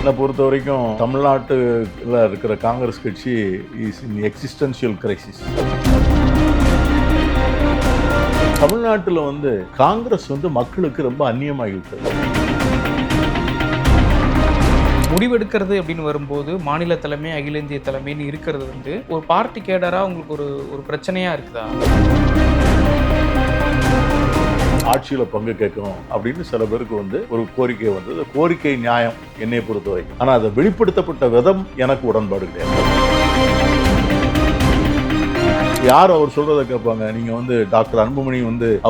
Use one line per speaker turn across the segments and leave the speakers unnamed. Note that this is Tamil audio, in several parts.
என்னை பொறுத்த வரைக்கும் தமிழ்நாட்டில் இருக்கிற காங்கிரஸ் கட்சி இஸ் இன் எக்ஸிஸ்டென்ஷியல் கிரைசிஸ். தமிழ்நாட்டில் காங்கிரஸ் மக்களுக்கு ரொம்ப அந்நியமாகிவிட்டது.
முடிவெடுக்கிறது அப்படின்னு வரும்போது மாநில தலைமை, அகில இந்திய தலைமைன்னு இருக்கிறது ஒரு பார்ட்டி கேடரா உங்களுக்கு ஒரு பிரச்சனையா இருக்குதா?
ஆட்சியில் பங்கு கேட்கணும் அப்படின்னு சில பேருக்கு ஒரு கோரிக்கை வந்தது. கோரிக்கை நியாயம் என்னை பொறுத்த வரைக்கும். ஆனால் அதை வெளிப்படுத்தப்பட்ட விதம் எனக்கு உடன்பாடு கிடையாது. யார் அவர் சொல்றதை கேட்பாங்க? நீங்க டாக்டர் அன்புமணி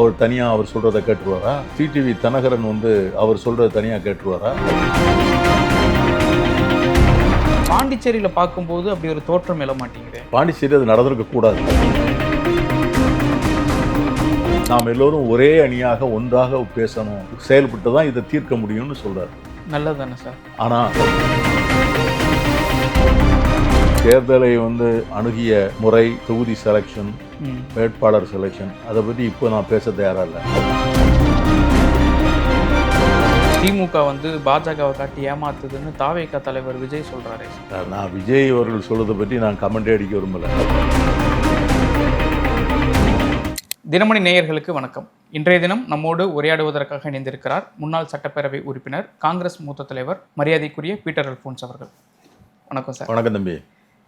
அவர் தனியா அவர் சொல்றதை கேட்டுருவாரா? டிடிவி தினகரன் அவர் சொல்றதை தனியா கேட்டுருவாரா?
பாண்டிச்சேரியில பார்க்கும்போது அப்படி ஒரு தோற்றம் எழ மாட்டேங்குது.
பாண்டிச்சேரி அது நடந்திருக்க கூடாது. நாம் எல்லோரும் ஒரே அணியாக ஒன்றாக பேசணும், செயல்பட்டு தான் இதை தீர்க்க முடியும்னு சொல்றாரு.
நல்லதானே சார்?
ஆனா தேர்தலை அணுகிய முறை, தொகுதி செலெக்ஷன், வேட்பாளர் செலெக்ஷன், அதை பற்றி இப்போ நான் பேச தயாரா இல்லை.
திமுக பாஜகவை காட்டி ஏமாத்துதுன்னு தாவேகா தலைவர் விஜய் சொல்றாரு.
நான் விஜய் அவர்கள் சொல்றதை பற்றி நான் கமெண்டே அடிக்க விரும்பல.
தினமணி நேயர்களுக்கு வணக்கம். இன்றைய தினம் நம்மோடு உரையாடுவதற்காக இணைந்திருக்கிறார் முன்னாள் சட்டப்பேரவை உறுப்பினர், காங்கிரஸ் மூத்த தலைவர், மரியாதைக்குரிய பீட்டர் அல்போன்ஸ் அவர்கள். வணக்கம் சார்.
வணக்கம் தம்பி.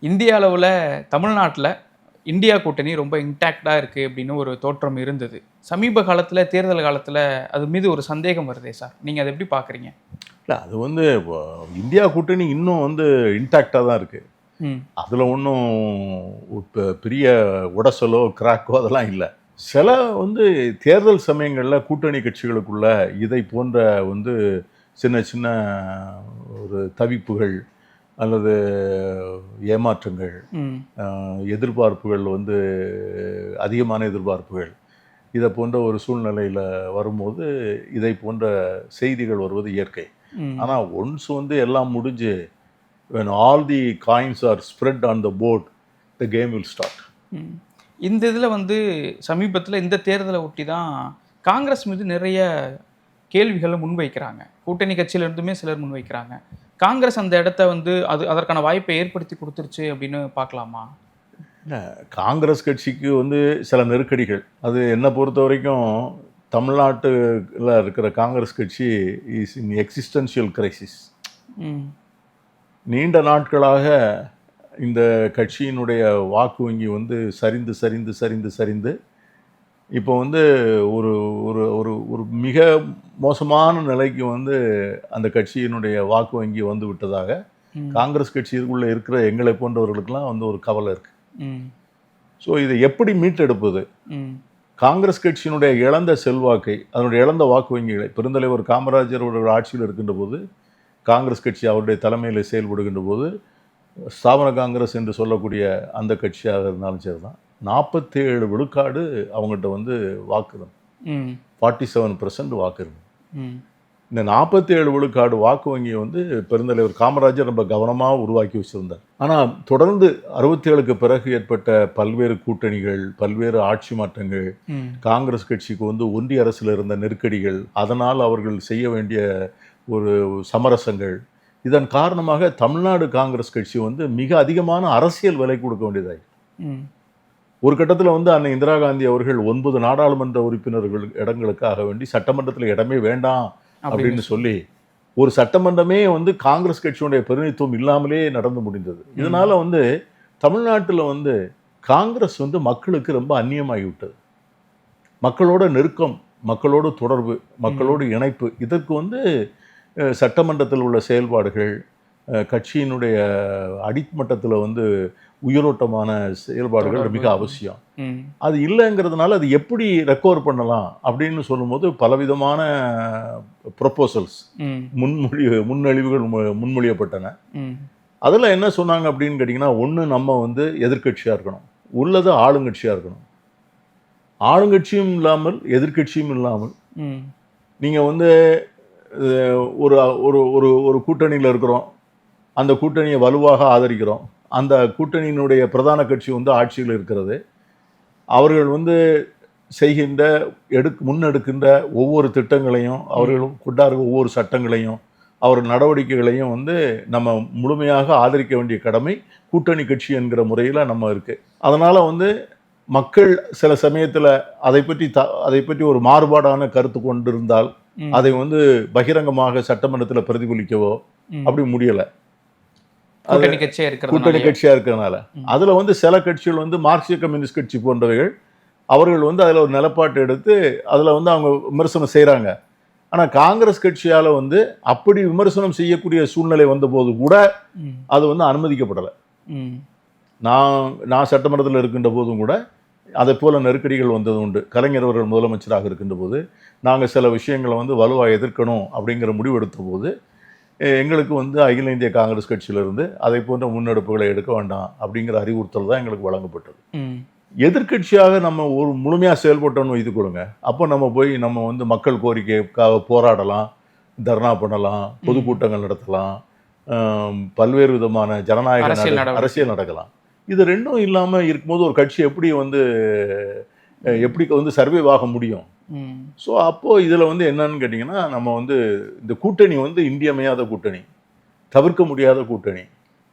இந்திய அளவில் தமிழ்நாட்டில் இந்தியா கூட்டணி ரொம்ப இன்டாக்டாக இருக்குது அப்படின்னு ஒரு தோற்றம் இருந்தது. சமீப காலத்தில், தேர்தல் காலத்தில் அது மீது ஒரு சந்தேகம் வருதே சார், நீங்கள் அதை எப்படி பார்க்குறீங்க?
இல்லை, அது இந்தியா கூட்டணி இன்னும் இன்டாக்டாக தான் இருக்குது. அதில் ஒன்றும் இப்போ பெரிய உடசலோ கிராக்கோ அதெல்லாம் இல்லை. சில தேர்தல் சமயங்களில் கூட்டணி கட்சிகளுக்குள்ள இதை போன்ற சின்ன சின்ன ஒரு தவிப்புகள் அல்லது ஏமாற்றங்கள், எதிர்பார்ப்புகள் அதிகமான எதிர்பார்ப்புகள், இதை போன்ற ஒரு சூழ்நிலையில் வரும்போது இதை போன்ற செய்திகள் வருவது இயற்கை. ஆனால் ஒன்ஸ் எல்லாம் முடிஞ்சு when all the coins are spread on the board, the game will start.
இந்த இதில் சமீபத்தில் இந்த தேர்தலை ஒட்டி தான் காங்கிரஸ் மீது நிறைய கேள்விகளை முன்வைக்கிறாங்க. கூட்டணி கட்சியிலிருந்துமே சிலர் முன்வைக்கிறாங்க. காங்கிரஸ் அந்த இடத்த அதற்கான வாய்ப்பை ஏற்படுத்தி கொடுத்துருச்சு அப்படின்னு பார்க்கலாமா?
இல்லை, காங்கிரஸ் கட்சிக்கு சில நெருக்கடிகள். அது என்னை பொறுத்த வரைக்கும் தமிழ்நாட்டில் இருக்கிற காங்கிரஸ் கட்சி இஸ் இன் எக்ஸிஸ்டென்ஷியல் கிரைசிஸ். நீண்ட நாட்களாக இந்த கட்சியினுடைய வாக்கு வங்கி சரிந்து சரிந்து சரிந்து சரிந்து இப்போ ஒரு ஒரு ஒரு ஒரு மிக மோசமான நிலைக்கு அந்த கட்சியினுடைய வாக்கு வங்கி விட்டதாக காங்கிரஸ் கட்சிக்குள்ளே இருக்கிற எங்களை போன்றவர்களுக்கெல்லாம் ஒரு கவலை இருக்கு. ஸோ இதை எப்படி மீட்டெடுப்பது? காங்கிரஸ் கட்சியினுடைய இழந்த செல்வாக்கை, அதனுடைய இழந்த வாக்கு வங்கிகளை, பெருந்தலைவர் காமராஜர் அவர்கள் ஆட்சியில் இருக்கின்ற போது காங்கிரஸ் கட்சி அவருடைய தலைமையில் செயல்படுகின்ற போது ஸ்தாபன காங்கிரஸ் என்று சொல்லக்கூடிய அந்த கட்சியாக இருந்தாலும் சரி தான், 47 விழுக்காடு அவங்ககிட்ட வாக்கு இருந்தது. 47% வாக்கு இருந்தது. இந்த 47 விழுக்காடு வாக்கு வங்கியை பெருந்தலைவர் காமராஜர் ரொம்ப கவனமாக உருவாக்கி வச்சுருந்தார். ஆனால் தொடர்ந்து 67க்கு பிறகு ஏற்பட்ட பல்வேறு கூட்டணிகள், பல்வேறு ஆட்சி மாற்றங்கள், காங்கிரஸ் கட்சிக்கு ஒன்றிய அரசில் இருந்த நெருக்கடிகள், அதனால் அவர்கள் செய்ய வேண்டிய ஒரு சமரசங்கள், இதன் காரணமாக தமிழ்நாடு காங்கிரஸ் கட்சி மிக அதிகமான அரசியல் விலை கொடுக்க வேண்டியதாகி, ஒரு கட்டத்தில் அன்னை இந்திரா காந்தி அவர்கள் 9 நாடாளுமன்ற உறுப்பினர்கள் இடங்களுக்காக வேண்டி சட்டமன்றத்தில் இடமே வேண்டாம் அப்படின்னு சொல்லி ஒரு சட்டமன்றமே காங்கிரஸ் கட்சியுடைய பிரதிநிதித்துவம் இல்லாமலே நடந்து முடிந்தது. இதனால தமிழ்நாட்டில் காங்கிரஸ் மக்களுக்கு ரொம்ப அந்நியமாகிவிட்டது. மக்களோட நெருக்கம், மக்களோட தொடர்பு, மக்களோட இணைப்பு, இதற்கு சட்டமன்றத்தில் உள்ள செயல்பாடுகள், கட்சியினுடைய அடிமட்டத்தில் உயிரோட்டமான செயல்பாடுகள் மிக அவசியம். அது இல்லைங்கிறதுனால அது எப்படி ரெக்கவர் பண்ணலாம் அப்படின்னு சொல்லும்போது பலவிதமான ப்ரொப்போசல்ஸ், முன்மொழிவுகள் முன்மொழியப்பட்டன. அதில் என்ன சொன்னாங்க அப்படின்னு கேட்டிங்கன்னா, ஒன்று, நம்ம எதிர்கட்சியாக இருக்கணும், உள்ளது ஆளுங்கட்சியாக இருக்கணும். ஆளுங்கட்சியும் இல்லாமல் எதிர்கட்சியும் இல்லாமல் நீங்கள் ஒரு ஒரு ஒரு கூட்டணியில் இருக்கிறோம், அந்த கூட்டணியை வலுவாக ஆதரிக்கிறோம், அந்த கூட்டணியினுடைய பிரதான கட்சி ஆட்சியில் இருக்கிறது, அவர்கள் செய்கின்ற முன்னெடுக்கின்ற ஒவ்வொரு திட்டங்களையும், அவர்கள் கொண்டாடுற ஒவ்வொரு சட்டங்களையும், அவர் நடவடிக்கைகளையும் வந்து நம்ம முழுமையாக ஆதரிக்க வேண்டிய கடமை கூட்டணி கட்சி என்கிற முறையில் நம்ம இருக்கு. அதனால வந்து மக்கள் சில சமயத்தில் அதை பற்றி ஒரு மாறுபாடான கருத்து கொண்டிருந்தால் அதை வந்து பகிரங்கமாக சட்டமன்றத்தில் பிரதிபலிக்கவோ அப்படி முடியலை.
கூட்டணி கட்சியா
கூட்டணி கட்சியாக இருக்கிறதுனால அதில் வந்து சில கட்சிகள் வந்து மார்க்சிய கம்யூனிஸ்ட் கட்சி போன்றவைகள் அவர்கள் வந்து அதில் ஒரு நிலப்பாட்டு எடுத்து அதில் வந்து அவங்க விமர்சனம் செய்கிறாங்க. ஆனால் காங்கிரஸ் கட்சியால் வந்து அப்படி விமர்சனம் செய்யக்கூடிய சூழ்நிலை வந்தபோது கூட அது வந்து அனுமதிக்கப்படலை. நான் சட்டமன்றத்தில் இருக்கின்ற போதும் கூட அதை போல நெருக்கடிகள் வந்தது உண்டு. கலைஞர் அவர்கள் முதலமைச்சராக இருக்கின்ற போது நாங்கள் சில விஷயங்களை வந்து வலுவாக எதிர்க்கணும் அப்படிங்கிற முடிவு எடுத்த போது எங்களுக்கு வந்து அகில இந்திய காங்கிரஸ் கட்சியிலிருந்து அதை போன்ற முன்னெடுப்புகளை எடுக்க வேண்டாம் அப்படிங்கிற அறிவுறுத்தல் தான் எங்களுக்கு வழங்கப்பட்டது. எதிர்கட்சியாக நம்ம ஒரு முழுமையாக செயல்பட்டோன்னு வைத்து கொடுங்க, அப்போ நம்ம போய் நம்ம வந்து மக்கள் கோரிக்கைக்காக போராடலாம், தர்ணா பண்ணலாம், பொதுக்கூட்டங்கள் நடத்தலாம், பல்வேறு விதமான ஜனநாயக அரசியல் நடக்கலாம். இது ரெண்டும் இல்லாமல் இருக்கும்போது ஒரு கட்சி எப்படி வந்து சர்வைவ் ஆக முடியும்? ஸோ அப்போது இதில் வந்து என்னன்னு கேட்டிங்கன்னா, நம்ம வந்து இந்த கூட்டணி வந்து இன்றியமையாத கூட்டணி, தவிர்க்க முடியாத கூட்டணி.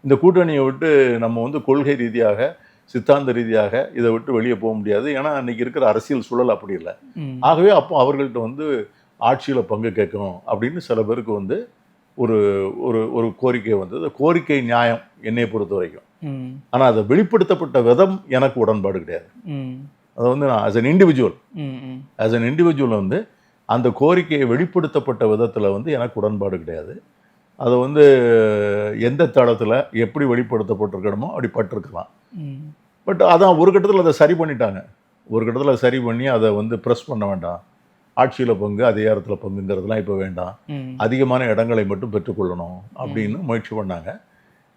இந்த கூட்டணியை விட்டு நம்ம வந்து கொள்கை ரீதியாக சித்தாந்த ரீதியாக இதை விட்டு வெளியே போக முடியாது. ஏன்னா அன்றைக்கி இருக்கிற அரசியல் சூழல் அப்படி இல்லை. ஆகவே அப்போ அவர்கள்ட்ட வந்து ஆட்சியில் பங்கு கேட்கணும் அப்படின்னு சில பேருக்கு வந்து ஒரு ஒரு ஒரு கோரிக்கை வந்தது. கோரிக்கை நியாயம் என்னை பொறுத்த வரைக்கும். ஆனால் அதை வெளிப்படுத்தப்பட்ட விதம் எனக்கு உடன்பாடு கிடையாது. அதை வந்து நான் ஆஸ் அன் இண்டிவிஜுவல் வந்து அந்த கோரிக்கையை வெளிப்படுத்தப்பட்ட விதத்தில் வந்து எனக்கு உடன்பாடு கிடையாது. அதை வந்து எந்த தளத்தில் எப்படி வெளிப்படுத்தப்பட்டிருக்கணுமோ அப்படி பட்டிருக்கலாம். பட் அதான் ஒரு கட்டத்தில் அதை சரி பண்ணிட்டாங்க. ஒரு கட்டத்தில் சரி பண்ணி அதை வந்து ப்ரெஸ் பண்ண வேண்டாம், ஆட்சியில் பங்கு அதிகாரத்தில் பங்குங்கிறதுலாம் இப்போ வேண்டாம், அதிகமான இடங்களை மட்டும் பெற்றுக்கொள்ளணும் அப்படின்னு முயற்சி பண்ணாங்க.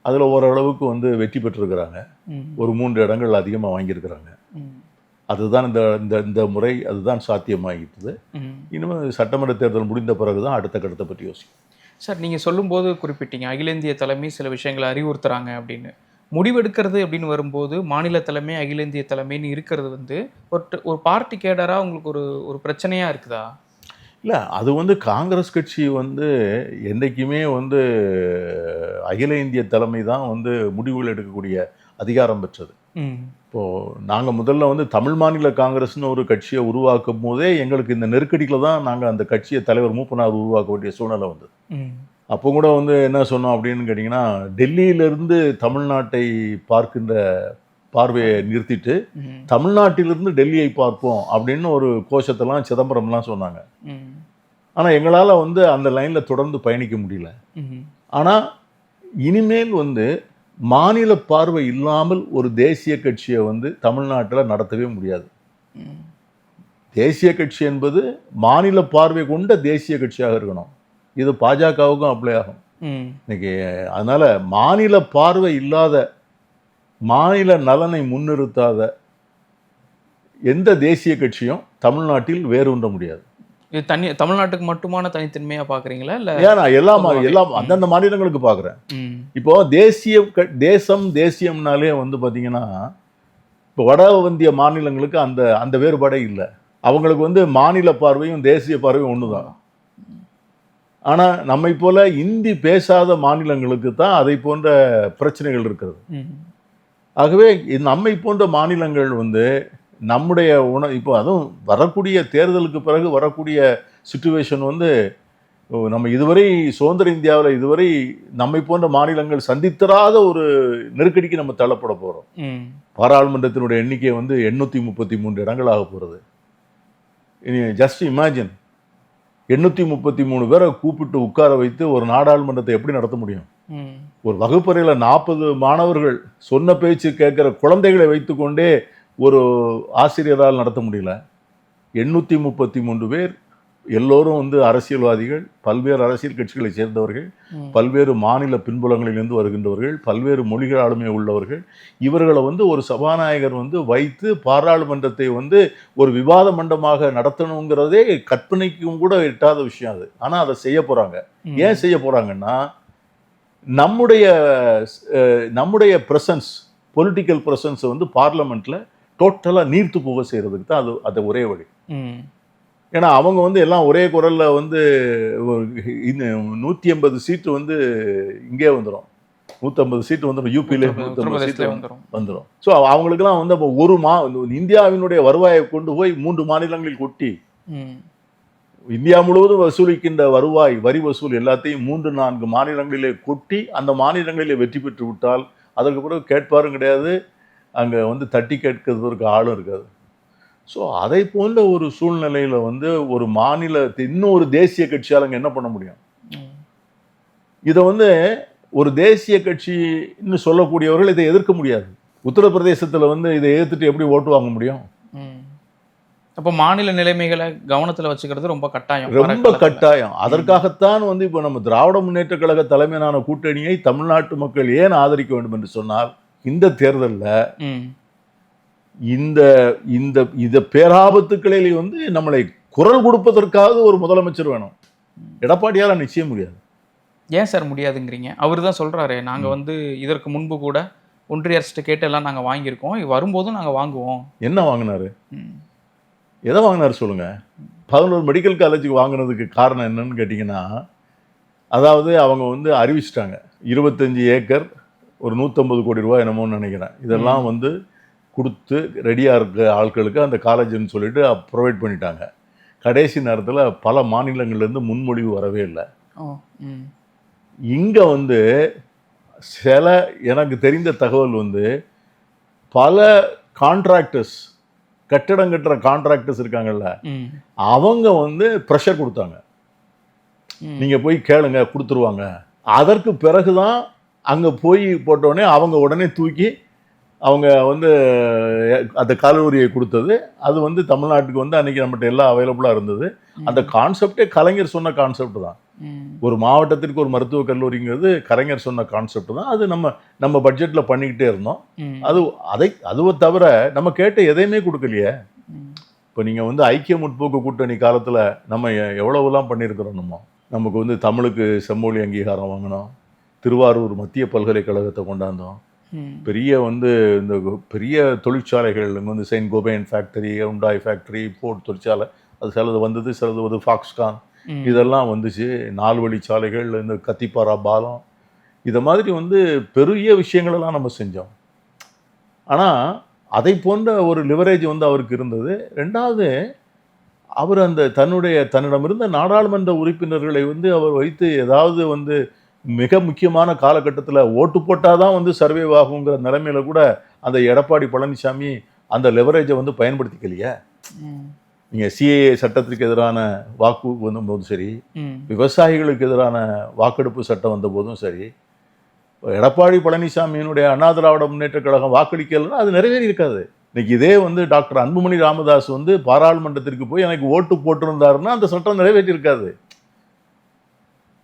அதில் ஓரளவுக்கு வந்து வெற்றி பெற்றிருக்கிறாங்க. ஒரு 3 இடங்கள் அதிகமாக வாங்கியிருக்கிறாங்க. அதுதான் இந்த முறை அதுதான் சாத்தியமாகிட்டது. இனிமேல் சட்டமன்ற தேர்தல் முடிந்த பிறகு தான் அடுத்த கட்டத்தை பற்றி யோசிக்கும்.
சார், நீங்கள் சொல்லும்போது குறிப்பிட்டீங்க அகில இந்திய தலைமை சில விஷயங்களை அறிவுறுத்துறாங்க அப்படின்னு. முடிவெடுக்கிறது அப்படின்னு வரும்போது மாநில தலைமை அகில இந்திய தலைமைன்னு இருக்கிறது வந்து ஒரு பார்ட்டி கேடராக உங்களுக்கு ஒரு பிரச்சனையாக இருக்குதா?
இல்லை, அது வந்து காங்கிரஸ் கட்சி வந்து என்றைக்குமே வந்து அகில இந்திய தலைமை தான் வந்து முடிவுகள் எடுக்கக்கூடிய அதிகாரம் பெற்றது. இப்போது நாங்கள் முதல்ல வந்து தமிழ் மாநில காங்கிரஸ்னு ஒரு கட்சியை உருவாக்கும் போதே எங்களுக்கு இந்த நெருக்கடியில் தான் நாங்கள் அந்த கட்சியை தலைவர் மூப்பனார் உருவாக்க வேண்டிய சூழ்நிலை வந்தது. அப்போ கூட வந்து என்ன சொன்னோம் அப்படின்னு கேட்டிங்கன்னா, டெல்லியிலிருந்து தமிழ்நாட்டை பார்க்கின்ற பார்வையை நிறுத்திட்டு தமிழ்நாட்டிலிருந்து டெல்லியை பார்ப்போம் அப்படின்னு ஒரு கோஷத்தெல்லாம் சிதம்பரம்லாம் சொன்னாங்க. ஆனால் எங்களால் வந்து அந்த லைனில் தொடர்ந்து பயணிக்க முடியல. ஆனால் இனிமேல் வந்து மாநில பார்வை இல்லாமல் ஒரு தேசிய கட்சியை வந்து தமிழ்நாட்டில் நடத்தவே முடியாது. தேசிய கட்சி என்பது மாநில பார்வை கொண்ட தேசிய கட்சியாக இருக்கணும். இது பாஜகவுக்கும் அப்ளை ஆகும் இன்னைக்கு. அதனால மாநில பார்வை இல்லாத, மாநில நலனை முன்னிறுத்தாத எந்த தேசிய கட்சியும் தமிழ்நாட்டில் வேரூன்ற முடியாது.
இது தமிழ்நாட்டுக்கு மட்டுமான தனித்தன்மையா பாக்குறீங்களா? இல்ல
ஏன்னா எல்லாம் அந்தந்த மாநிலங்களுக்கு பாக்குறேன். இப்போ தேசியம்னாலே வந்து பாத்தீங்கன்னா, இப்போ வட இந்திய மாநிலங்களுக்கு அந்த வேறுபாடே இல்லை. அவங்களுக்கு வந்து மாநில பார்வையும் தேசிய பார்வையும் ஒண்ணுதான். ஆனா நம்மை போல இந்தி பேசாத மாநிலங்களுக்கு தான் அதை போன்ற பிரச்சனைகள் இருக்கிறது. ஆகவே நம்மை போன்ற மாநிலங்கள் வந்து நம்முடைய இப்போ அதுவும் வரக்கூடிய தேர்தலுக்கு பிறகு வரக்கூடிய சிச்சுவேஷன் வந்து நம்ம இதுவரை சுதந்திர இந்தியாவில் இதுவரை நம்மை போன்ற மாநிலங்கள் சந்தித்தராத ஒரு நெருக்கடிக்கு நம்ம தள்ளப்பட போகிறோம். பாராளுமன்றத்தினுடைய எண்ணிக்கை வந்து 833 இடங்களாக போகிறது. இனி ஜஸ்ட் இமேஜின் 833 பேரை கூப்பிட்டு உட்கார வைத்து ஒரு நாடாளுமன்றத்தை எப்படி நடத்த முடியும்? ஒரு வகுப்பறையில் 40 மாணவர்கள் சொன்ன பேச்சு கேட்குற குழந்தைகளை வைத்துக்கொண்டே ஒரு ஆசிரியரால் நடத்த முடியல. 833 பேர் எல்லோரும் வந்து அரசியல்வாதிகள், பல்வேறு அரசியல் கட்சிகளை சேர்ந்தவர்கள், பல்வேறு மாநில பின்புலங்களிலிருந்து வருகின்றவர்கள், பல்வேறு மொழிகள் ஆளுமை உள்ளவர்கள். இவர்களை வந்து ஒரு சபாநாயகர் வந்து வைத்து பாராளுமன்றத்தை வந்து ஒரு விவாத மண்டபமாக நடத்தணுங்கிறதே கற்பனைக்கும் கூட எட்டாத விஷயம் அது. ஆனால் அதை செய்ய போகிறாங்க. ஏன் செய்ய போகிறாங்கன்னா, நம்முடைய ப்ரெசன்ஸ், பொலிட்டிக்கல் ப்ரெசன்ஸை வந்து பார்லமெண்ட்டில் டோட்டலாக நீர்த்து போக செய்கிறதுக்கு தான் அது ஒரே வழி. ஏன்னா அவங்க வந்து எல்லாம் ஒரே குரல்ல வந்து 180 சீட்டு வந்து இங்கே வந்துடும், 150 சீட்டு வந்துடும், யூபியில 150 சீட்டு வந்துடும். ஸோ அவங்களுக்குலாம் வந்து அப்போ இந்தியாவினுடைய வருவாயை கொண்டு போய் 3 மாநிலங்களில் கொட்டி இந்தியா முழுவதும் வசூலிக்கின்ற வருவாய் வரி வசூல் எல்லாத்தையும் 3-4 மாநிலங்களிலே கொட்டி அந்த மாநிலங்களிலே வெற்றி பெற்று விட்டால் அதற்கு பிறகு கேட்பாரும் கிடையாது, அங்கே வந்து தட்டி கேட்கிறதுக்கு ஆளும் இருக்காது. ஸோ அதை போன்ற ஒரு சூழ்நிலையில் வந்து ஒரு மாநிலத்தை இன்னொரு தேசிய கட்சியால் அங்கே என்ன பண்ண முடியும்? இதை வந்து ஒரு தேசிய கட்சின்னு சொல்லக்கூடியவர்கள் இதை எதிர்க்க முடியாது. உத்தரப்பிரதேசத்தில் வந்து இதை எதிர்த்துட்டு எப்படி ஓட்டு வாங்க முடியும்?
அப்போ மாநில நிலைமைகளை கவனத்தில் வச்சுக்கிறது ரொம்ப கட்டாயம்,
ரொம்ப கட்டாயம். அதற்காகத்தான் வந்து இப்போ நம்ம திராவிட முன்னேற்ற கழக தலைமையிலான கூட்டணியை தமிழ்நாட்டு மக்கள் ஏன் ஆதரிக்க வேண்டும் என்று சொன்னால், இந்த தேர்தலில் இந்த பேராபத்துக்களில் வந்து நம்மளை குரல் கொடுப்பதற்காக ஒரு முதலமைச்சர் வேணும். எடப்பாடியால நிச்சயம் முடியாது.
ஏன் சார் முடியாதுங்கிறீங்க? அவர் தான் சொல்றாரு, நாங்க வந்து இதற்கு முன்பு கூட ஒன்றிய அரசு கேட்டு எல்லாம் நாங்க வாங்கியிருக்கோம், வரும்போதும் நாங்க வாங்குவோம்.
என்ன வாங்கினாரு? எதை வாங்கினாரு சொல்லுங்க? 11 மெடிக்கல் காலேஜுக்கு வாங்கினதுக்கு காரணம் என்னன்னு கேட்டிங்கன்னா, அதாவது அவங்க வந்து அறிவிச்சிட்டாங்க 25 ஏக்கர் ஒரு 150 கோடி ரூபாய் என்னமோன்னு நினைக்கிறேன், இதெல்லாம் வந்து கொடுத்து ரெடியாக இருக்க ஆட்களுக்கு அந்த காலேஜுன்னு சொல்லிட்டு ப்ரொவைட் பண்ணிட்டாங்க. கடைசி நேரத்தில் பல மாநிலங்கள்லேருந்து முன்மொழிவு வரவே இல்லை. இங்கே வந்து எனக்கு தெரிந்த தகவல் வந்து பல கான்ட்ராக்டர்ஸ், கட்டடம் கட்டுற கான்ட்ராக்டர்ஸ் இருக்காங்கல்ல, அவங்க வந்து ப்ரெஷர் கொடுத்தாங்க, நீங்கள் போய் கேளுங்க கொடுத்துருவாங்க. அதற்கு பிறகுதான் அங்கே போய் போட்டோடனே அவங்க உடனே தூக்கி அவங்க வந்து அந்த கல்லூரியை கொடுத்தது. அது வந்து தமிழ்நாட்டுக்கு வந்து அன்றைக்கி நம்மகிட்ட எல்லாம் அவைலபிளாக இருந்தது. அந்த கான்செப்டே கலைஞர் சொன்ன கான்செப்ட் தான். ஒரு மாவட்டத்திற்கு ஒரு மருத்துவக் கல்லூரிங்கிறது கலைஞர் சொன்ன கான்செப்ட் தான். அது நம்ம பட்ஜெட்டில் பண்ணிக்கிட்டே இருந்தோம். அதுவை தவிர நம்ம கேட்ட எதையுமே கொடுக்கலையே. இப்போ நீங்கள் வந்து ஐக்கிய முற்போக்கு கூட்டணி காலத்தில் நம்ம எவ்வளவுலாம் பண்ணியிருக்கிறோம். நமக்கு வந்து தமிழுக்கு செம்மொழி அங்கீகாரம் வாங்கினோம், திருவாரூர் மத்திய பல்கலைக்கழகத்தை கொண்டாந்தோம், பெரிய வந்து இந்த பெரிய தொழிற்சாலைகள் வந்து Saint Gobain factory, Hyundai factory, Ford தொழிற்சாலை, அது சிலது வந்தது, சிலது வந்து ஃபாக்ஸ்கான், இதெல்லாம் வந்துச்சு. 4 வழிச்சாலைகள், இந்த கத்திப்பாரா பாலம், இதை மாதிரி வந்து பெரிய விஷயங்களெல்லாம் நம்ம செஞ்சோம். ஆனால் அதை போன்ற ஒரு லிவரேஜ் வந்து அவருக்கு இருந்தது. ரெண்டாவது, அவர் அந்த தன்னிடமிருந்த நாடாளுமன்ற உறுப்பினர்களை வந்து அவர் வைத்து ஏதாவது வந்து மிக முக்கியமான காலகட்டத்தில் ஓட்டு போட்டால் தான் வந்து சர்வே ஆகுங்கிற நிலைமையில கூட அந்த எடப்பாடி பழனிசாமி அந்த லெவரேஜை வந்து பயன்படுத்திக்கலையே. நீங்கள் சிஏஏ சட்டத்திற்கு எதிரான வாக்கு வந்தபோதும் சரி, விவசாயிகளுக்கு எதிரான வாக்கெடுப்பு சட்டம் வந்த போதும் சரி, எடப்பாடி பழனிசாமியினுடைய அண்ணா திராவிட முன்னேற்ற கழகம் வாக்களிக்கலைன்னா அது நிறைவேறி இருக்காது. இன்னைக்கு இதே வந்து டாக்டர் அன்புமணி ராமதாஸ் வந்து பாராளுமன்றத்திற்கு போய் எனக்கு ஓட்டு போட்டிருந்தாருன்னா அந்த சட்டம் நிறைவேற்றி இருக்காது.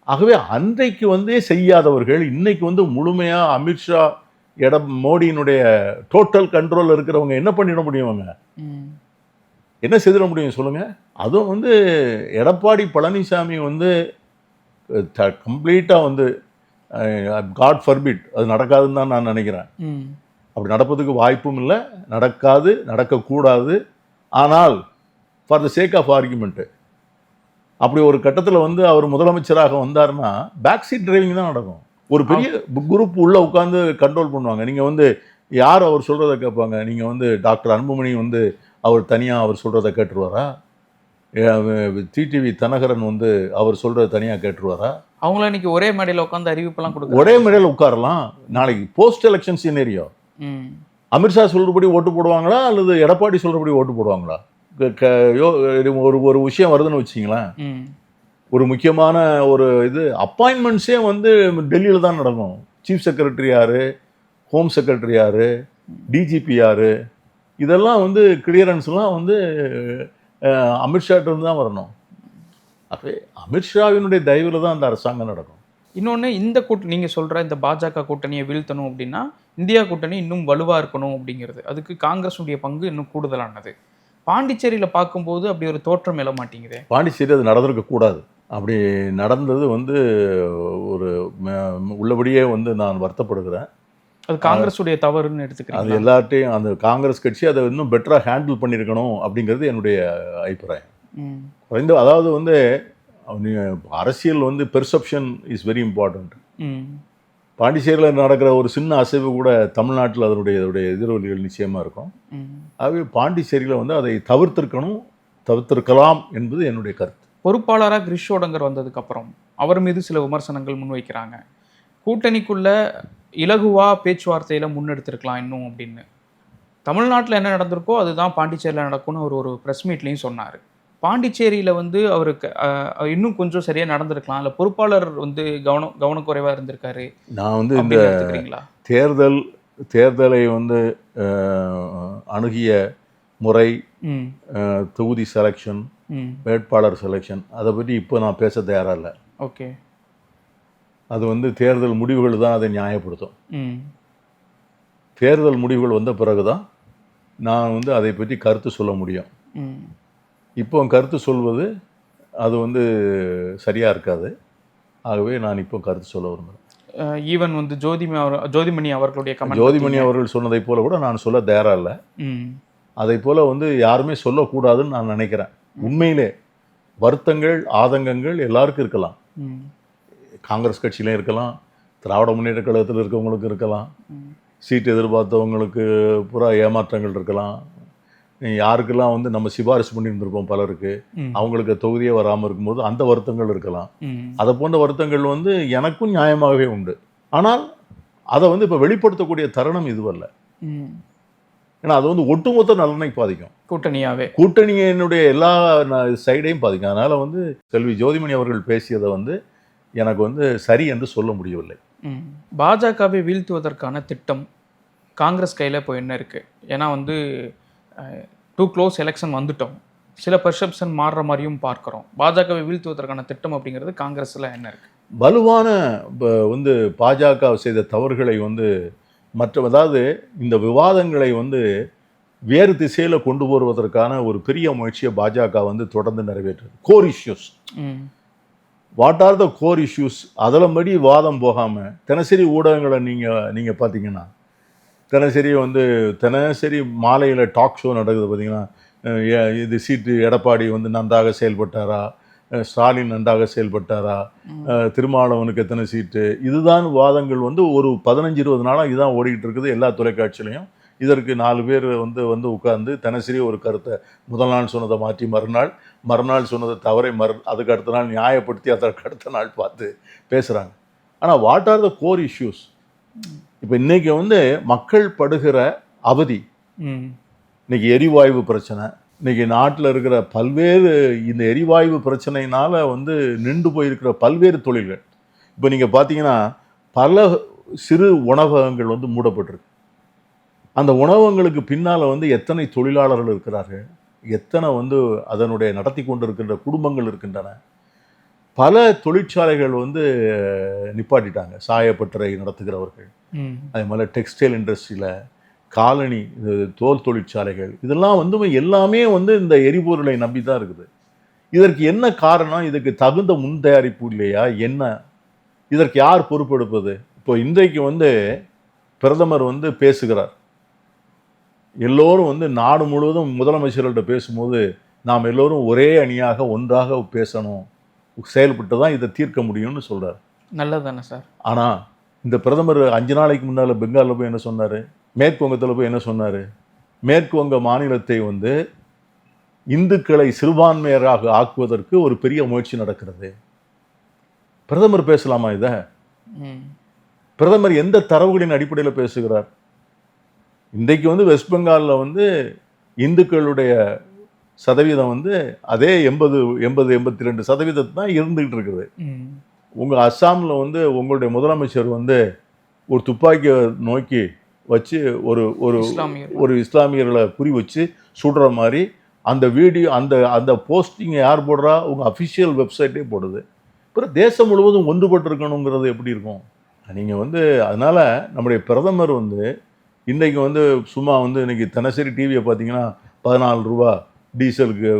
ஆகவே அன்றைக்கு வந்து செய்யாதவர்கள் இன்னைக்கு வந்து முழுமையா அமித்ஷா மோடியினுடைய டோட்டல் கண்ட்ரோல் இருக்கிறவங்க என்ன பண்ணிட முடியும்? அவங்க என்ன செய்திட முடியும் சொல்லுங்க? அதுவும் வந்து எடப்பாடி பழனிசாமி வந்து கம்ப்ளீட்டா வந்து காட் ஃபர்பிட் அது நடக்காதுன்னு தான் நான் நினைக்கிறேன். அப்படி நடப்பதுக்கு வாய்ப்பும் இல்லை, நடக்காது, நடக்கக்கூடாது. ஆனால் for the sake of argument அப்படி ஒரு கட்டத்தில் வந்து அவர் முதலமைச்சராக வந்தார்னா பேக் சீட் டிரைவிங் தான் நடக்கும். ஒரு பெரிய குரூப் உள்ளே உட்காந்து கண்ட்ரோல் பண்ணுவாங்க. நீங்கள் வந்து யார் அவர் சொல்கிறத கேட்பாங்க? நீங்கள் வந்து டாக்டர் அன்புமணி வந்து அவர் தனியாக அவர் சொல்கிறத கேட்டுருவாரா? டிடிவி தினகரன் வந்து அவர் சொல்கிறத தனியாக கேட்டுருவாரா?
அவங்கள இன்னைக்கு ஒரே மேடையில் உட்காந்து அறிவிப்பெல்லாம் கொடுக்க
ஒரே மேடையில் உட்காரலாம். நாளைக்கு போஸ்ட் எலெக்ஷன் சீனரியோ அமித்ஷா சொல்கிறபடி ஓட்டு போடுவாங்களா அல்லது எடப்பாடி சொல்கிறபடி ஓட்டு போடுவாங்களா? ஒரு விஷயம் வருதுன்னு வச்சிங்களேன், ஒரு முக்கியமான ஒரு இது அப்பாயின்மெண்ட்ஸே வந்து டெல்லியில் தான் நடக்கும். சீஃப் செக்ரட்டரி யாரு, ஹோம் செக்ரட்டரி யாரு, டிஜிபி யாரு, இதெல்லாம் வந்து கிளியரன்ஸ்லாம் வந்து அமித்ஷாட்டிருந்து தான் வரணும். அப்போ அமித்ஷாவினுடைய தயவில் தான் அந்த அரசாங்கம் நடக்கும்.
இன்னொன்று, இந்த நீங்கள் சொல்கிற இந்த பாஜக கூட்டணியை வீழ்த்தணும் அப்படின்னா இந்தியா கூட்டணி இன்னும் வலுவாக இருக்கணும் அப்படிங்கிறது, அதுக்கு காங்கிரஸுடைய பங்கு இன்னும் கூடுதலானது. பாண்டிச்சேரியில் பார்க்கும்போது அப்படி ஒரு தோற்றம் எழ மாட்டேங்குது.
பாண்டிச்சேரி அது நடந்திருக்கக்கூடாது. அப்படி நடந்தது வந்து ஒரு உள்ளபடியே வந்து நான் வருத்தப்படுகிறேன்.
அது காங்கிரஸுடைய தவறுன்னு எடுத்துக்கிறேன்.
அது எல்லார்ட்டையும் அந்த காங்கிரஸ் கட்சி அதை இன்னும் பெட்டராக ஹேண்டில் பண்ணியிருக்கணும் அப்படிங்கிறது என்னுடைய அபிப்பிராயம்.
ம்.
குறைந்த அதாவது வந்து அரசியல் வந்து பெர்செப்ஷன் இஸ் வெரி இம்பார்ட்டண்ட்.
ம்.
பாண்டிச்சேரியில் நடக்கிற ஒரு சின்ன அசைவு கூட தமிழ்நாட்டில் அதனுடைய எதிரொலிகள் நிச்சயமாக இருக்கும்.
ம்.
ஆகவே பாண்டிச்சேரியில் வந்து அதை தவிர்த்திருக்கலாம் என்பது என்னுடைய கருத்து.
பொறுப்பாளராக கிரிஷோடங்கர் வந்ததுக்கு அப்புறம் அவர் மீது சில விமர்சனங்கள் முன்வைக்கிறாங்க. கூட்டணிக்குள்ள இலகுவா பேச்சுவார்த்தையில முன்னெடுத்திருக்கலாம் இன்னும் அப்படின்னு. தமிழ்நாட்டில் என்ன நடந்திருக்கோ அதுதான் பாண்டிச்சேரியில் நடக்கும்னு அவர் ஒரு ப்ரெஸ் மீட்லையும் சொன்னார். பாண்டிச்சேரியில் வந்து அவருக்கு இன்னும் கொஞ்சம் சரியாக நடந்திருக்கலாம், இல்லை பொறுப்பாளர் வந்து கவனக்குறைவாக இருந்திருக்காரு
நான் வந்து இந்த
அப்படின்னு எடுத்துக்கிறீங்களா?
தேர்தலை வந்து அணுகிய முறை,
ம்.
தொகுதி செலெக்ஷன்,
ம்.
வேட்பாளர் செலெக்ஷன் அதை பற்றி இப்போ நான் பேச தயாராக இல்லை.
ஓகே.
அது வந்து தேர்தல் முடிவுகள் தான் அதை நியாயப்படுத்தும்.
ம்.
தேர்தல் முடிவுகள் வந்த பிறகு தான் நான் வந்து அதை பற்றி கருத்து சொல்ல முடியும்.
ம்.
இப்போ கருத்து சொல்வது அது வந்து சரியாக இருக்காது. ஆகவே நான் இப்போ கருத்து சொல்ல விரும்புகிறேன்.
ஈவன் வந்து ஜோதிமணி அவர்களுடைய கமெண்ட்,
ஜோதிமணி அவர்கள் சொன்னதை போல கூட நான் சொல்ல தயாராக இல்லை.
ம்.
அதை போல் வந்து யாருமே சொல்லக்கூடாதுன்னு நான் நினைக்கிறேன். உண்மையிலே வருத்தங்கள், ஆதங்கங்கள் எல்லாருக்கும் இருக்கலாம்.
ம்.
காங்கிரஸ் கட்சியிலையும் இருக்கலாம், திராவிட முன்னேற்ற கழகத்தில் இருக்கவங்களுக்கு இருக்கலாம்,
ம்.
சீட்டு எதிர்பார்த்தவங்களுக்கு பூரா ஏமாற்றங்கள் இருக்கலாம். யாருக்கெல்லாம் வந்து நம்ம சிபாரிசு பண்ணியிருந்திருப்போம் பலருக்கு,
ம்.
அவங்களுக்கு தொகுதியே வராமல் இருக்கும்போது அந்த வருத்தங்கள் இருக்கலாம்.
ம்.
அதை போன்ற வருத்தங்கள் வந்து எனக்கும் நியாயமாகவே உண்டு. ஆனால் அதை வந்து இப்போ வெளிப்படுத்தக்கூடிய தருணம் இதுவல்ல.
ம்.
ஏன்னா அது வந்து ஒட்டுமொத்த நலனை பாதிக்கும், கூட்டணியினுடைய எல்லா சைடையும் பாதிக்கும். அதனால் வந்து செல்வி ஜோதிமணி அவர்கள் பேசியதை வந்து எனக்கு வந்து சரி என்று சொல்ல முடியவில்லை.
பாஜகவை வீழ்த்துவதற்கான திட்டம் காங்கிரஸ் கையில் இப்போ என்ன இருக்குது? ஏன்னா வந்து டூ க்ளோஸ் எலெக்ஷன் வந்துட்டோம், சில பெர்செப்ஷன் மாறுற மாதிரியும் பார்க்குறோம். பாஜகவை வீழ்த்துவதற்கான திட்டம் அப்படிங்கிறது காங்கிரஸில் என்ன இருக்குது?
வலுவான வந்து பாஜக செய்த தவறுகளை வந்து அதாவது இந்த விவாதங்களை வந்து வேறு திசையில் கொண்டு போவதற்கான ஒரு பெரிய முயற்சியை பாஜக வந்து தொடர்ந்து நிறைவேற்றுது. Core issues, what are the core issues, அதில் படி வாதம் போகாமல் தினசரி ஊடகங்களை நீங்கள் பார்த்தீங்கன்னா தினசரி மாலையில் டாக் ஷோ நடக்குது. பார்த்தீங்கன்னா இது சீட்டு எடப்பாடி வந்து நன்றாக செயல்பட்டாரா, ஸ்டாலின் நன்றாக செயல்பட்டாரா, திருமாவளவனுக்கு எத்தனை சீட்டு, இதுதான் வாதங்கள் வந்து ஒரு 15-20 நாளாக இதுதான் ஓடிக்கிட்டு இருக்குது எல்லா தொலைக்காட்சியிலையும். இதற்கு 4 பேர் வந்து உட்கார்ந்து தினசரி ஒரு கருத்தை முதல் நாள் சொன்னதை மாற்றி மறுநாள் சொன்னதை தவறை அதுக்கு அடுத்த நாள் நியாயப்படுத்தி அதற்கு அடுத்த நாள் பார்த்து பேசுகிறாங்க. ஆனால் what are the core issues? இப்போ இன்றைக்கி வந்து மக்கள் படுகிற அவதி, இன்றைக்கி எரிவாயு பிரச்சனை, இன்றைக்கி நாட்டில் இருக்கிற பல்வேறு இந்த எரிவாயு பிரச்சனையினால் வந்து நின்று போயிருக்கிற பல்வேறு தொழில்கள். இப்போ நீங்கள் பார்த்தீங்கன்னா பல சிறு உணவகங்கள் வந்து மூடப்பட்டிருக்கு. அந்த உணவகங்களுக்கு பின்னால் வந்து எத்தனை தொழிலாளர்கள் இருக்கிறார்கள், எத்தனை வந்து அதனுடைய நடத்தி கொண்டு இருக்கின்ற குடும்பங்கள் இருக்கின்றன. பல தொழிற்சாலைகள் வந்து நிப்பாட்டிட்டாங்க, சாயப்பட்டறை நடத்துகிறவர்கள். அதே மாதிரி டெக்ஸ்டைல் இண்டஸ்ட்ரியில், காலனி, தோல் தொழிற்சாலைகள், இதெல்லாம் வந்து எல்லாமே வந்து இந்த எரிபொருளை நம்பி தான் இருக்குது. இதற்கு என்ன காரணம்? இதுக்கு தகுந்த முன் தயாரிப்பு இல்லையா? என்ன இதற்கு யார் பொறுப்பெடுப்பது? இப்போ இன்றைக்கு வந்து பிரதமர் வந்து பேசுகிறார், எல்லோரும் வந்து நாடு முழுவதும் முதலமைச்சர்கள்ட்ட பேசும்போது நாம் எல்லோரும் ஒரே அணியாக ஒன்றாக பேசணும், செயல்பட்டு தான் இதை தீர்க்க முடியும்னு சொல்கிறார்.
நல்லதானே சார்? ஆனால்
இந்த பிரதமர் 5 நாளைக்கு முன்னால் பெங்காலில் போய் என்ன சொன்னார், மேற்கு வங்கத்தில் போய் என்ன சொன்னார்? மேற்கு வங்க மாநிலத்தை வந்து இந்துக்களை சிறுபான்மையராக ஆக்குவதற்கு ஒரு பெரிய முயற்சி நடக்கிறது. பிரதமர் பேசலாமா இதை? பிரதமர் எந்த தரவுகளின் அடிப்படையில் பேசுகிறார்? இன்றைக்கு வந்து வெஸ்ட் பெங்காலில் வந்து இந்துக்களுடைய சதவீதம் வந்து அதே 82% தான் இருந்துகிட்டு இருக்குது. உங்கள் அஸ்ஸாமில் வந்து உங்களுடைய முதலமைச்சர் வந்து ஒரு துப்பாக்கியை நோக்கி வச்சு ஒரு இஸ்லாமியர்களை குறி வச்சு சுடுற மாதிரி அந்த வீடியோ, அந்த போஸ்டிங்கை யார் போடுறா? உங்கள் அஃபிஷியல் வெப்சைட்டே போடுது. அப்புறம் தேசம் முழுவதும் ஒன்றுபட்டு இருக்கணுங்கிறது எப்படி இருக்கும்? நீங்கள் வந்து அதனால் நம்முடைய பிரதமர் வந்து இன்றைக்கி வந்து சும்மா வந்து இன்றைக்கி தினசரி டிவியை பார்த்தீங்கன்னா 14 ரூபா டீசலுக்கு,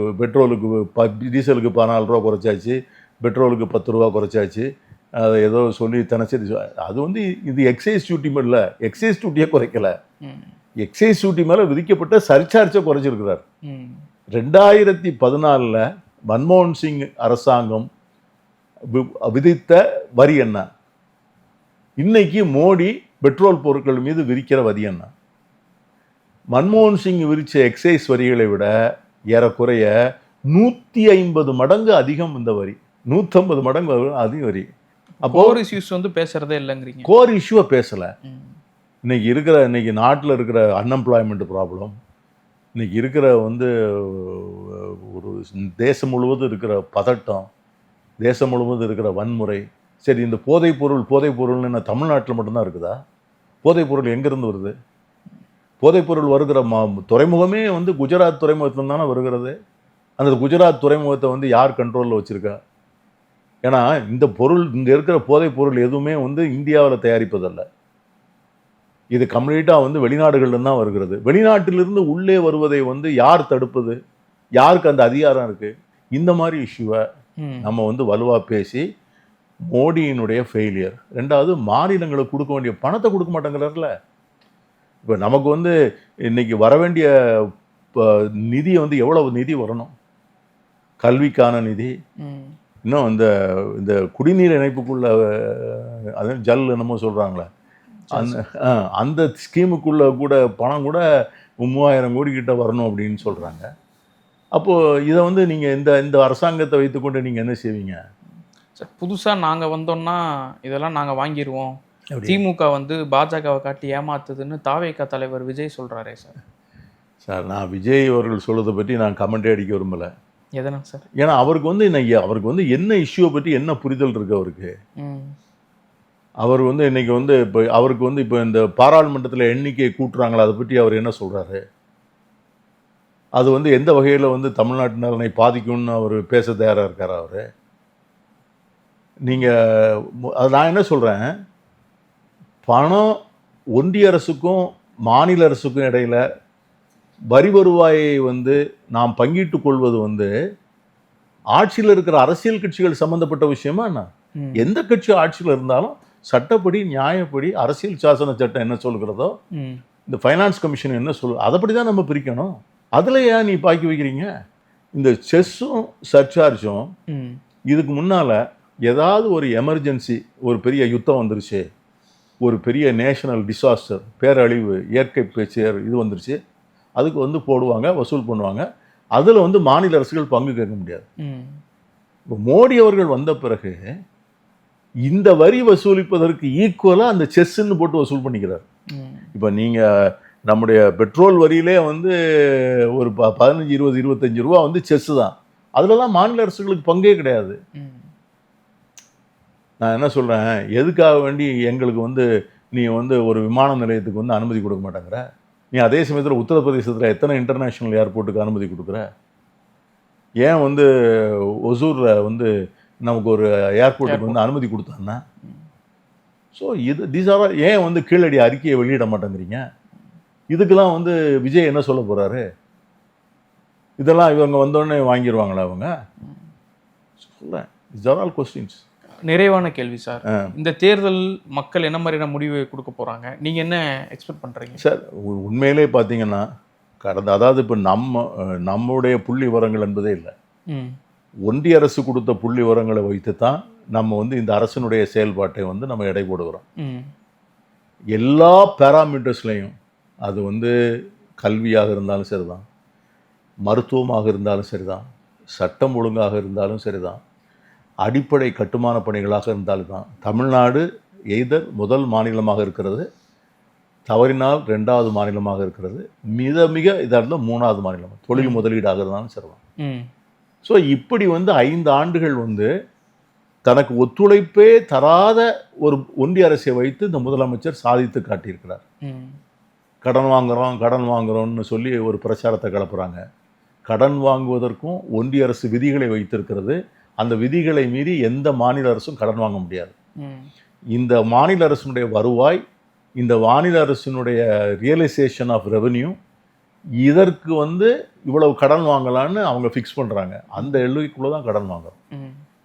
டீசலுக்கு 14 ரூபா குறைச்சாச்சு, பெட்ரோலுக்கு 10 ரூபா குறைச்சாச்சு, அதை ஏதோ சொல்லி தினசரி. அது வந்து இது எக்ஸைஸ் டியூட்டி மேல இல்லை, எக்ஸைஸ் டியூட்டியை குறைக்கலை, எக்ஸைஸ் டியூட்டி மேலே விதிக்கப்பட்ட சர்சார்ஜை குறைச்சிருக்கிறார். 2014 மன்மோகன் சிங் அரசாங்கம் விதித்த வரி என்ன, இன்னைக்கு மோடி பெட்ரோல் பொருட்கள் மீது விதிக்கிற வரி என்ன? மன்மோகன் சிங் விரிச்ச எக்ஸைஸ் வரிகளை விட ஏறக்குறைய 150 மடங்கு அதிகம் இந்த வரி, 150 மடங்கு அதிக வரி. அப்போ
கோர் இஷ்யூஸ் வந்து பேசுறதே இல்லைங்கிறீங்க.
கோர் இஷ்யூவை பேசல. இன்னைக்கு நாட்டில் இருக்கிற அன்எம்ப்ளாய்மெண்ட் ப்ராப்ளம், இன்னைக்கு இருக்கிற வந்து ஒரு தேசம் முழுவதும் இருக்கிற பதட்டம், தேசம் முழுவதும் இருக்கிற வன்முறை. சரி, இந்த போதைப் பொருள்னு என்ன தமிழ்நாட்டில் மட்டும்தான் இருக்குதா? போதைப் பொருள் எங்கேருந்து வருது? போதைப் பொருள் வருகிற துறைமுகமே வந்து குஜராத் துறைமுகத்தில் தானே வருகிறது. அந்த குஜராத் துறைமுகத்தை வந்து யார் கண்ட்ரோலில் வச்சுருக்கா? ஏன்னா இந்த பொருள், இங்கே இருக்கிற போதைப் பொருள் எதுவுமே வந்து இந்தியாவில் தயாரிப்பதல்ல. இது கம்ப்ளீட்டாக வந்து வெளிநாடுகள்ல தான் வருகிறது. வெளிநாட்டிலிருந்து உள்ளே வருவதை வந்து யார் தடுப்பது? யாருக்கு அந்த அதிகாரம் இருக்குது? இந்த மாதிரி இஷ்யூவை நம்ம வந்து வலுவாக பேசி, மோடியினுடைய ஃபெயிலியர், ரெண்டாவது மாநிலங்களுக்கு கொடுக்க வேண்டிய பணத்தை கொடுக்க மாட்டேங்கிறார்ல. இப்போ நமக்கு வந்து இன்னைக்கு வர வேண்டிய நிதியை வந்து எவ்வளவு நிதி வரணும்? கல்விக்கான நிதி, இன்னும் இந்த குடிநீர் இணைப்புக்குள்ள அது ஜல் என்னமோ சொல்கிறாங்களே, அந்த ஸ்கீமுக்குள்ள கூட பணம் கூட 3000 கோடி கிட்ட வரணும் அப்படின்னு சொல்கிறாங்க. அப்போது இதை வந்து நீங்கள் இந்த அரசாங்கத்தை வைத்துக்கொண்டு நீங்கள் என்ன செய்வீங்க?
சார், புதுசாக நாங்கள் வந்தோம்னா இதெல்லாம் நாங்கள் வாங்கிடுவோம், திமுக வந்து பாஜகவை காட்டி ஏமாத்துதுன்னு தாவேகா தலைவர் விஜய் சொல்கிறாரே சார்.
சார், நான் விஜய் அவர்கள் சொல்றதை பற்றி நான் கமெண்டே அடிக்க விரும்பலை.
எதனா சார்?
ஏன்னா அவருக்கு வந்து என்ன இஷ்யூவை பற்றி என்ன புரிதல் இருக்கு அவருக்கு? அவர் வந்து இன்னைக்கு வந்து இப்போ அவருக்கு வந்து இப்போ இந்த பாராளுமன்றத்தில் எண்ணிக்கை கூட்டுறாங்களா, அதை பற்றி அவர் என்ன சொல்கிறாரு? அது வந்து எந்த வகையில் வந்து தமிழ்நாட்டு நலனை பாதிக்கும்னு அவர் பேச தயாராக இருக்கார் அவர்? நீங்கள் அது நான் என்ன சொல்கிறேன், பணம் ஒன்றிய அரசுக்கும் மாநில அரசுக்கும் இடையில வரி வருவாயை வந்து நாம் பங்கிட்டு கொள்வது வந்து ஆட்சியில் இருக்கிற அரசியல் கட்சிகள் சம்பந்தப்பட்ட விஷயமா என்ன? எந்த கட்சி ஆட்சியில் இருந்தாலும் சட்டப்படி, நியாயப்படி, அரசியல் சாசன சட்டம் என்ன சொல்கிறதோ, இந்த ஃபைனான்ஸ் கமிஷன் என்ன அதைப்படி தான் நம்ம பிரிக்கணும். அதில் ஏன் நீ பாக்கி வைக்கிறீங்க? இந்த செஸ்ஸும் சர்சார்ஜும் இதுக்கு முன்னால் ஏதாவது ஒரு எமர்ஜென்சி, ஒரு பெரிய யுத்தம் வந்துருச்சு, ஒரு பெரிய நேஷனல் டிசாஸ்டர், பேரழிவு, இயற்கை பேச்சர் இது வந்துருச்சு, அதுக்கு வந்து போடுவாங்க, வசூல் பண்ணுவாங்க. அதில் வந்து மாநில அரசுகள் பங்கு கேட்க முடியாது. இப்போ மோடி அவர்கள் வந்த பிறகு இந்த வரி வசூலிப்பதற்கு ஈக்குவலாக அந்த செஸ்ன்னு போட்டு வசூல் பண்ணிக்கிறார். இப்போ நீங்கள் நம்முடைய பெட்ரோல் வரியிலே வந்து ஒரு 15, 20, 25 ரூபா வந்து செஸ்ஸு தான். அதிலலாம் மாநில அரசுகளுக்கு பங்கே கிடையாது. நான் என்ன சொல்கிறேன், எதுக்காக வேண்டி எங்களுக்கு வந்து நீ வந்து ஒரு விமான நிலையத்துக்கு வந்து அனுமதி கொடுக்க மாட்டேங்கிற? நீ அதே சமயத்தில் உத்தரப்பிரதேசத்தில் எத்தனை இன்டர்நேஷ்னல் ஏர்போர்ட்டுக்கு அனுமதி கொடுக்குற? ஏன் வந்து ஒசூரில் வந்து நமக்கு ஒரு ஏர்போர்ட்டுக்கு வந்து அனுமதி கொடுத்தான்னா? ஸோ ஏன் வந்து கீழடி அறிக்கையை வெளியிட மாட்டேங்கிறீங்க? இதுக்கெல்லாம் வந்து விஜய் என்ன சொல்ல போகிறாரு? இதெல்லாம் இவங்க வந்தோடனே வாங்கிடுவாங்களா அவங்க? சொல்ல, இட்ஸ் ஆல் கொஸ்டின்ஸ்.
நிறைவான கேள்வி சார், இந்த தேர்தல் மக்கள் என்ன மாதிரியான முடிவு கொடுக்க போகிறாங்க, நீங்கள் என்ன எக்ஸ்பெக்ட் பண்ணுறீங்க
சார்? உண்மையிலே பார்த்தீங்கன்னா அதாவது இப்போ நம்முடைய புள்ளி விவரங்கள் என்பதே இல்லை. ஒன்றிய அரசு கொடுத்த புள்ளி விவரங்களை வைத்து தான் நம்ம வந்து இந்த அரசினுடைய செயல்பாட்டை வந்து நம்ம எடை போடுகிறோம். எல்லா பேராமீட்டர்ஸ்லையும், அது வந்து கல்வியாக இருந்தாலும் சரிதான், மருத்துவமாக இருந்தாலும் சரிதான், சட்டம் ஒழுங்காக இருந்தாலும் சரிதான், அடிப்படை கட்டுமான பணிகளாக இருந்தாலும் தான், தமிழ்நாடு எய்தர் முதல் மாநிலமாக இருக்கிறது, தவறினால் 2வது மாநிலமாக இருக்கிறது, மிக இதாக இருந்தால் 3வது மாநிலம், தொழில் முதலீடாக இருந்தாலும் சரிதான். ஸோ இப்படி வந்து 5 ஆண்டுகள் வந்து தனக்கு ஒத்துழைப்பே தராத ஒரு ஒன்றிய அரசை வைத்து இந்த முதலமைச்சர் சாதித்து காட்டியிருக்கிறார். கடன் வாங்குறோம்னு சொல்லி ஒரு பிரச்சாரத்தை கிளப்புறாங்க. கடன் வாங்குவதற்கும் ஒன்றிய அரசு விதிகளை வைத்திருக்கிறது. அந்த விதிகளை மீறி எந்த மாநில அரசும் கடன் வாங்க முடியாது. இந்த மாநில அரசினுடைய வருவாய், இந்த மாநில அரசினுடைய ரியலைசேஷன் ஆஃப் ரெவென்யூ, இதற்கு வந்து இவ்வளவு கடன் வாங்கலான்னு அவங்க ஃபிக்ஸ் பண்ணுறாங்க. அந்த எல்லைக்குள்ளே தான் கடன் வாங்குறோம்.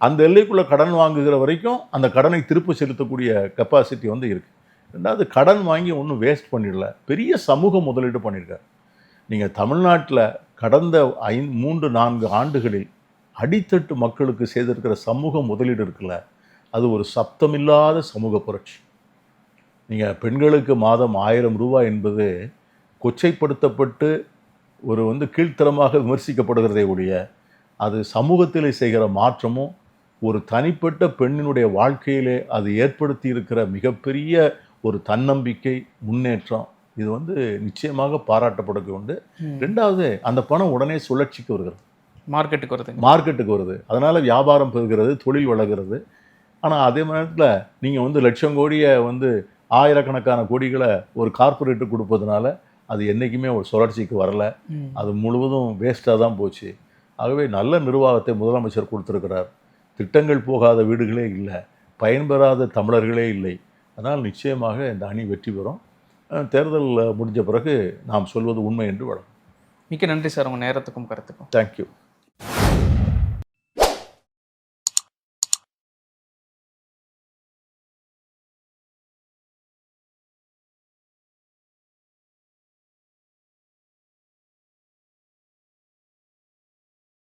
அந்த எல்லைக்குள்ளே கடன் வாங்குகிற வரைக்கும் அந்த கடனை திருப்ப செலுத்தக்கூடிய கெப்பாசிட்டி வந்து இருக்குது. ரெண்டாவது, கடன் வாங்கி ஒன்றும் வேஸ்ட் பண்ணிடல, பெரிய சமூக முதலீடு பண்ணியிருக்காரு. நீங்கள் தமிழ்நாட்டில் கடந்த 3-4 ஆண்டுகளில் அடித்தட்டு மக்களுக்கு செய்திருக்கிற சமூக முதலீடு இருக்குல்ல, அது ஒரு சப்தமில்லாத சமூக புரட்சி. நீங்கள் பெண்களுக்கு மாதம் 1000 ரூபாய் என்பது கொச்சைப்படுத்தப்பட்டு ஒரு கீழ்த்தரமாக விமர்சிக்கப்படுகிறதை ஒழிய, அது சமூகத்திலே செய்கிற மாற்றமும் ஒரு தனிப்பட்ட பெண்ணினுடைய வாழ்க்கையிலே அது ஏற்படுத்தி இருக்கிற மிகப்பெரிய ஒரு தன்னம்பிக்கை, முன்னேற்றம், இது நிச்சயமாக பாராட்டப்படக்கூடிய ஒன்று. ரெண்டாவது, அந்த பணம் உடனே சுழற்சிக்கு வருகிறது, மார்க்கெட்டுக்கு வருது. அதனால் வியாபாரம் பெறுகிறது, தொழில் வளர்கிறது. ஆனால் அதே நேரத்தில் நீங்கள் லட்சம் கோடியை ஆயிரக்கணக்கான கோடிகளை ஒரு கார்ப்பரேட்டு கொடுப்பதுனால அது என்றைக்குமே ஒரு சுழற்சிக்கு வரலை. அது முழுவதும் வேஸ்ட்டாக தான் போச்சு. ஆகவே நல்ல நிர்வாகத்தை முதலமைச்சர் கொடுத்துருக்கிறார். திட்டங்கள் போகாத வீடுகளே இல்லை, பயன்பெறாத தமிழர்களே இல்லை. அதனால் நிச்சயமாக இந்த அணி வெற்றி பெறும். தேர்தல் முடிஞ்ச பிறகு நாம் சொல்வது உண்மை என்று வழங்கும்.
மிக்க நன்றி சார், உங்கள் நேரத்துக்கும் கருத்துக்கும்.
தேங்க்யூ.